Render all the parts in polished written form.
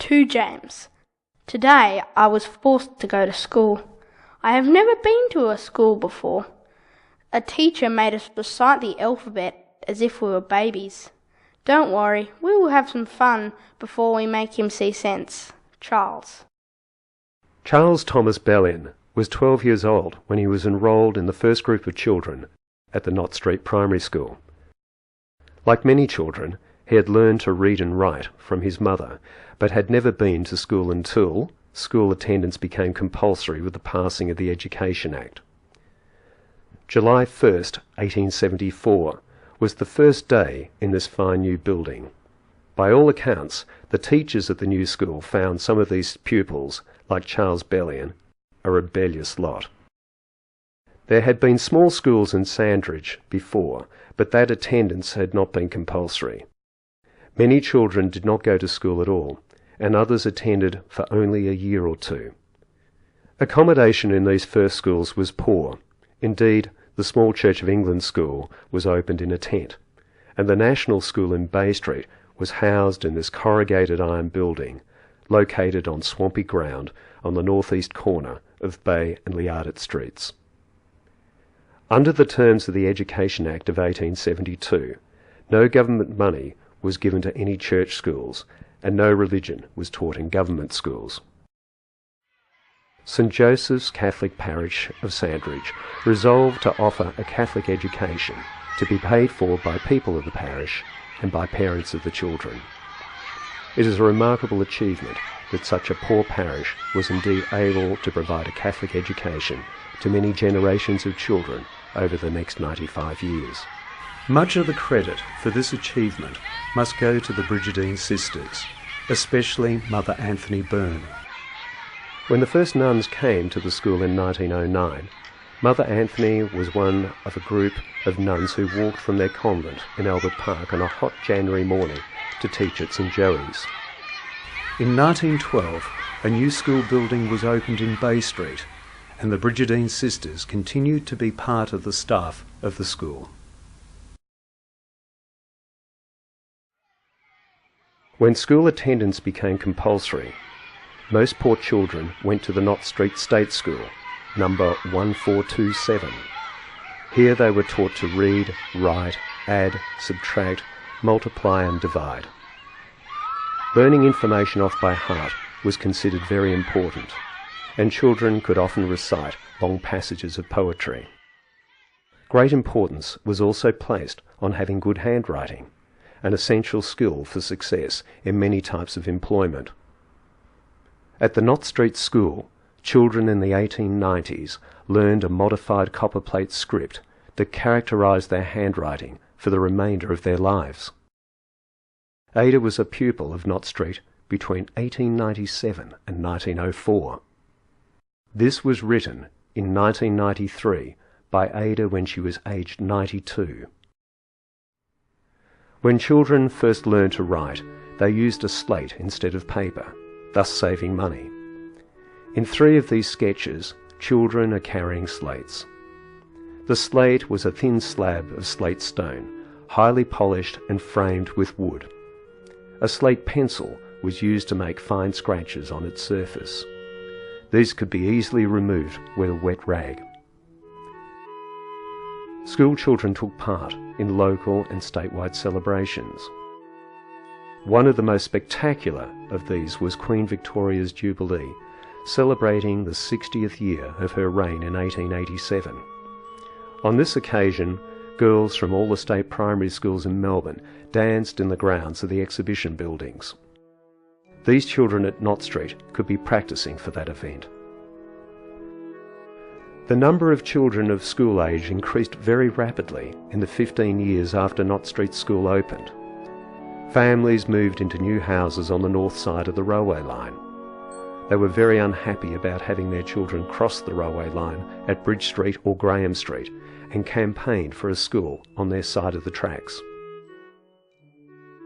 To James. Today I was forced to go to school. I have never been to a school before. A teacher made us recite the alphabet as if we were babies. Don't worry, we will have some fun before we make him see sense. Charles. Charles Thomas Bellion was 12 years old when he was enrolled in the first group of children at the Knott Street Primary School. Like many children, he had learned to read and write from his mother, but had never been to school until school attendance became compulsory with the passing of the Education Act. July 1st, 1874, was the first day in this fine new building. By all accounts, the teachers at the new school found some of these pupils, like Charles Bellion, a rebellious lot. There had been small schools in Sandridge before, but that attendance had not been compulsory. Many children did not go to school at all, and others attended for only a year or two. Accommodation in these first schools was poor. Indeed, the small Church of England school was opened in a tent, and the National School in Bay Street was housed in this corrugated iron building, located on swampy ground on the northeast corner of Bay and Liardet Streets. Under the terms of the Education Act of 1872, no government money was given to any church schools, and no religion was taught in government schools. St Joseph's Catholic Parish of Sandridge resolved to offer a Catholic education to be paid for by people of the parish and by parents of the children. It is a remarkable achievement that such a poor parish was indeed able to provide a Catholic education to many generations of children over the next 95 years. Much of the credit for this achievement must go to the Brigidine sisters, especially Mother Anthony Byrne. When the first nuns came to the school in 1909, Mother Anthony was one of a group of nuns who walked from their convent in Albert Park on a hot January morning to teach at St Joey's. In 1912, a new school building was opened in Bay Street, and the Brigidine sisters continued to be part of the staff of the school. When school attendance became compulsory, most poor children went to the Knott Street State School, number 1427. Here they were taught to read, write, add, subtract, multiply and divide. Learning information off by heart was considered very important, and children could often recite long passages of poetry. Great importance was also placed on having good handwriting, an essential skill for success in many types of employment. At the Knott Street School, children in the 1890s learned a modified copperplate script that characterised their handwriting for the remainder of their lives. Ada was a pupil of Knott Street between 1897 and 1904. This was written in 1993 by Ada when she was aged 92. When children first learned to write, they used a slate instead of paper, thus saving money. In 3 of these sketches, children are carrying slates. The slate was a thin slab of slate stone, highly polished and framed with wood. A slate pencil was used to make fine scratches on its surface. These could be easily removed with a wet rag. School children took part in local and statewide celebrations. One of the most spectacular of these was Queen Victoria's Jubilee, celebrating the 60th year of her reign in 1887. On this occasion, girls from all the state primary schools in Melbourne danced in the grounds of the exhibition buildings. These children at Knott Street could be practising for that event. The number of children of school age increased very rapidly in the 15 years after Knott Street School opened. Families moved into new houses on the north side of the railway line. They were very unhappy about having their children cross the railway line at Bridge Street or Graham Street and campaigned for a school on their side of the tracks.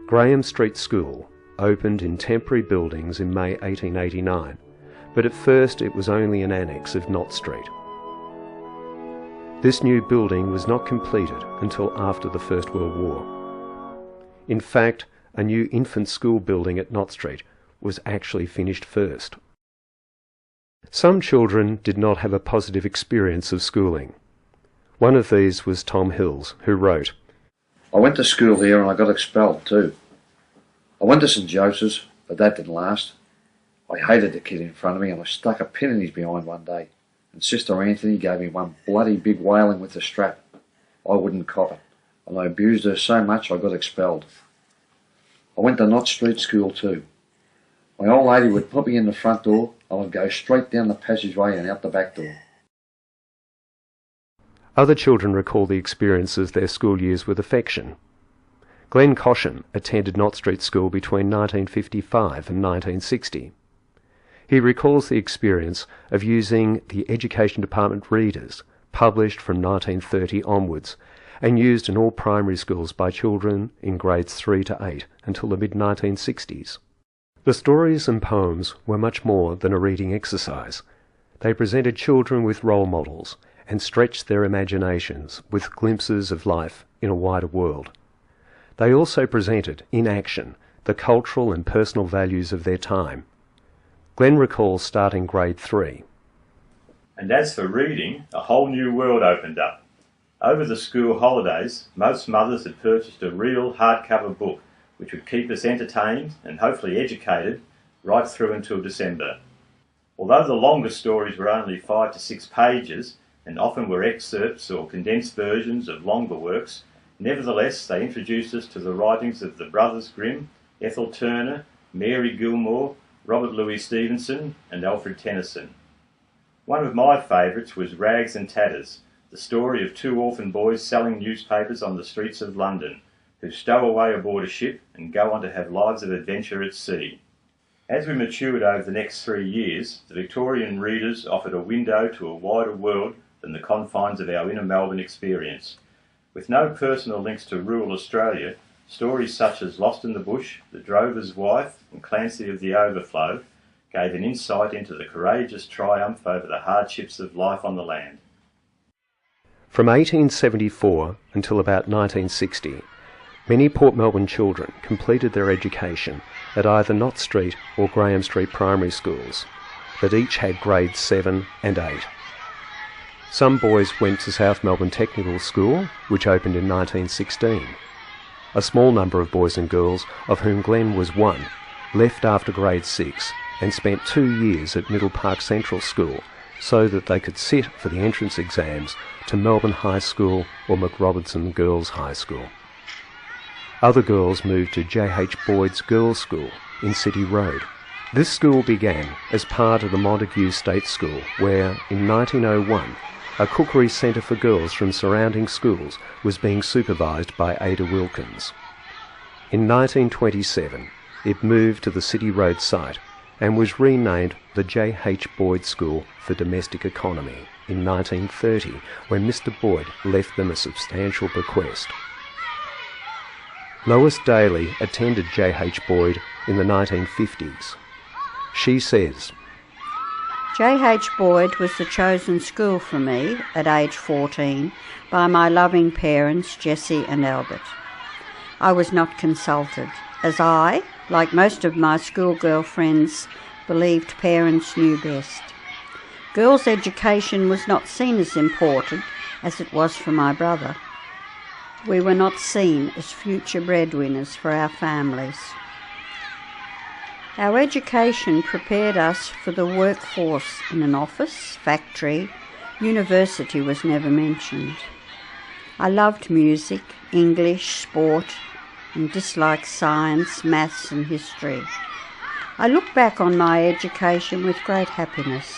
Graham Street School opened in temporary buildings in May 1889, but at first it was only an annex of Knott Street. This new building was not completed until after the First World War. In fact, a new infant school building at Knott Street was actually finished first. Some children did not have a positive experience of schooling. One of these was Tom Hills, who wrote, "I went to school here and I got expelled too. I went to St Joseph's, but that didn't last. I hated the kid in front of me and I stuck a pin in his behind one day, and Sister Anthony gave me one bloody big whaling with the strap. I wouldn't cop it, and I abused her so much I got expelled. I went to Knott Street School too. My old lady would put me in the front door and I'd go straight down the passageway and out the back door." Other children recall the experiences of their school years with affection. Glenn Cosham attended Knott Street School between 1955 and 1960. He recalls the experience of using the Education Department readers, published from 1930 onwards, and used in all primary schools by children in grades 3 to 8 until the mid-1960s. The stories and poems were much more than a reading exercise. They presented children with role models and stretched their imaginations with glimpses of life in a wider world. They also presented, in action, the cultural and personal values of their time. Glenn recalls starting grade 3. "And as for reading, a whole new world opened up. Over the school holidays, most mothers had purchased a real hardcover book which would keep us entertained and hopefully educated right through until December. Although the longest stories were only 5 to 6 pages and often were excerpts or condensed versions of longer works, nevertheless they introduced us to the writings of the Brothers Grimm, Ethel Turner, Mary Gilmore, Robert Louis Stevenson and Alfred Tennyson. One of my favourites was Rags and Tatters, the story of 2 orphan boys selling newspapers on the streets of London, who stow away aboard a ship and go on to have lives of adventure at sea. As we matured over the next 3 years, the Victorian readers offered a window to a wider world than the confines of our inner Melbourne experience. With no personal links to rural Australia, stories such as Lost in the Bush, The Drover's Wife and Clancy of the Overflow gave an insight into the courageous triumph over the hardships of life on the land." From 1874 until about 1960, many Port Melbourne children completed their education at either Knott Street or Graham Street primary schools, that each had grades 7 and 8. Some boys went to South Melbourne Technical School, which opened in 1916. A small number of boys and girls, of whom Glenn was one, left after grade 6 and spent 2 years at Middle Park Central School so that they could sit for the entrance exams to Melbourne High School or McRobertson Girls High School. Other girls moved to J.H. Boyd's Girls' School in City Road. This school began as part of the Montague State School, where, in 1901, a cookery centre for girls from surrounding schools was being supervised by Ada Wilkins. In 1927, it moved to the City Road site and was renamed the J.H. Boyd School for Domestic Economy in 1930, when Mr. Boyd left them a substantial bequest. Lois Daly attended J.H. Boyd in the 1950s. She says, J.H. Boyd was the chosen school for me at age 14 by my loving parents, Jessie and Albert. I was not consulted, as I, like most of my schoolgirl friends, believed parents knew best. Girls' education was not seen as important as it was for my brother. We were not seen as future breadwinners for our families. Our education prepared us for the workforce in an office, factory. University was never mentioned. I loved music, English, sport, and disliked science, maths and history. I look back on my education with great happiness.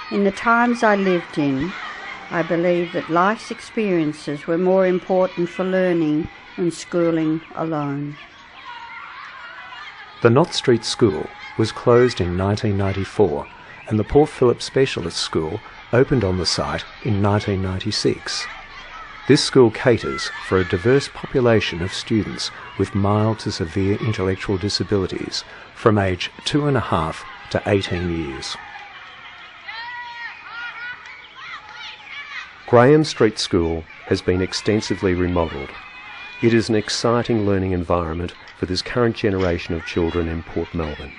In the times I lived in, I believe that life's experiences were more important for learning than schooling alone. The Knott Street School was closed in 1994 and the Port Phillip Specialist School opened on the site in 1996. This school caters for a diverse population of students with mild to severe intellectual disabilities from age 2.5 to 18 years. Graham Street School has been extensively remodelled. It is an exciting learning environment for this current generation of children in Port Melbourne.